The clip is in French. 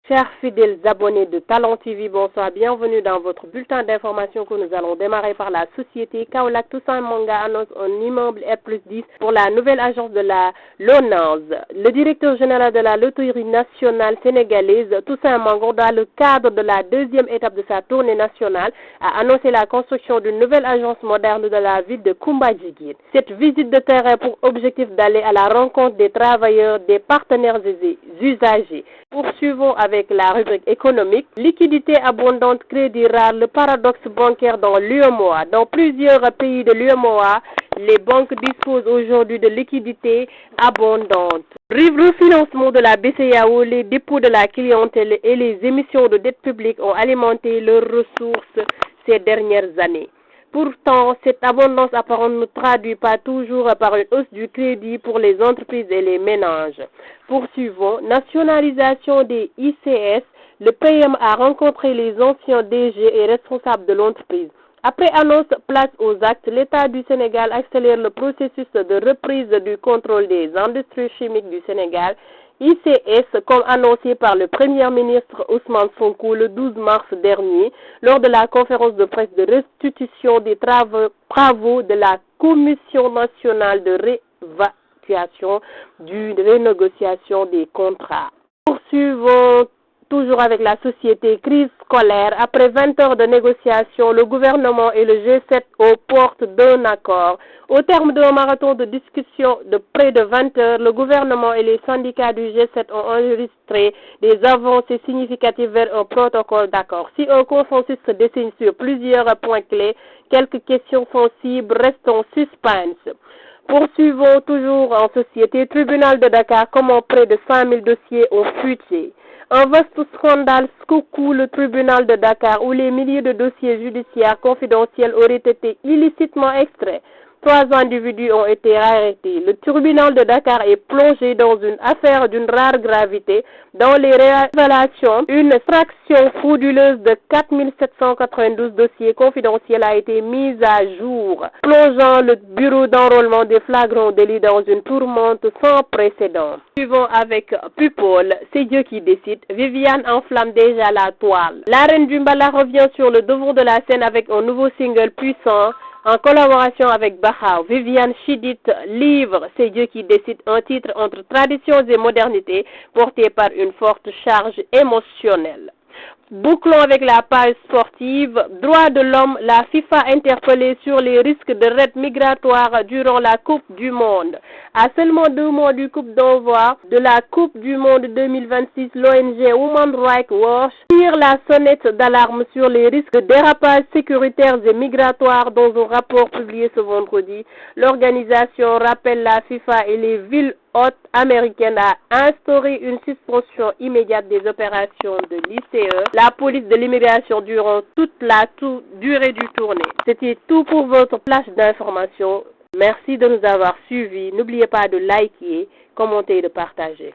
Chers fidèles abonnés de Talent TV, bonsoir, bienvenue dans votre bulletin d'information que nous allons démarrer par la société Kaolack Toussaint Manga annonce un immeuble R+10 pour la nouvelle agence de la LONASE. Le directeur général de la loterie nationale sénégalaise, Toussaint Manga, dans le cadre de la deuxième étape de sa tournée nationale, a annoncé la construction d'une nouvelle agence moderne de la ville de Koumba-Djiguène. Cette visite de terrain a pour objectif d'aller à la rencontre des travailleurs, des partenaires et des usagers. Poursuivons avec la rubrique économique. Liquidité abondante, crédit rare, le paradoxe bancaire dans l'UEMOA. Dans plusieurs pays de l'UEMOA, les banques disposent aujourd'hui de liquidités abondantes. Refinancement de la BCEAO, les dépôts de la clientèle et les émissions de dette publique ont alimenté leurs ressources ces dernières années. Pourtant, cette abondance apparente ne traduit pas toujours par une hausse du crédit pour les entreprises et les ménages. Poursuivons. Nationalisation des ICS. Le PM a rencontré les anciens DG et responsables de l'entreprise. Après annonce, place aux actes, l'État du Sénégal accélère le processus de reprise du contrôle des industries chimiques du Sénégal. ICS, comme annoncé par le Premier ministre Ousmane Sonko le 12 mars dernier, lors de la conférence de presse de restitution des travaux de la Commission nationale de réévaluation d'une renégociation des contrats. Poursuivons toujours avec la société crise scolaire. Après 20 heures de négociation, le gouvernement et le G7 aux portes d'un accord. Au terme d'un marathon de discussion de près de 20 heures, le gouvernement et les syndicats du G7 ont enregistré des avancées significatives vers un protocole d'accord. Si un consensus se dessine sur plusieurs points clés, quelques questions sensibles restent en suspense. Poursuivons toujours en société. Tribunal de Dakar, comment près de 5000 dossiers ont fuité. Un vaste scandale secoue le tribunal de Dakar où les milliers de dossiers judiciaires confidentiels auraient été illicitement extraits. 3 individus ont été arrêtés. Le tribunal de Dakar est plongé dans une affaire d'une rare gravité. Dans les révélations, une fraction frauduleuse de 4792 dossiers confidentiels a été mise à jour, plongeant le bureau d'enrôlement des flagrants délits dans une tourmente sans précédent. Suivons avec People, c'est Dieu qui décide. Viviane enflamme déjà la toile. La reine du Mbala revient sur le devant de la scène avec un nouveau single puissant. En collaboration avec Baha, Viviane Chidid livre C'est Dieu qui décide, un titre entre tradition et modernité porté par une forte charge émotionnelle. Bouclons avec la page sportive. Droits de l'homme, la FIFA interpellée sur les risques de raid migratoire durant la Coupe du Monde. À seulement 2 mois du coup d'envoi de la Coupe du Monde 2026, l'ONG Women Rights Watch tire la sonnette d'alarme sur les risques de dérapage sécuritaires et migratoires dans un rapport publié ce vendredi. L'organisation rappelle la FIFA et les villes hôtes américaines à instaurer une suspension immédiate des opérations de l'ICE, la police de l'immigration durant toute la durée du tournée. C'était tout pour votre flash d'information. Merci de nous avoir suivis. N'oubliez pas de liker, commenter et de partager.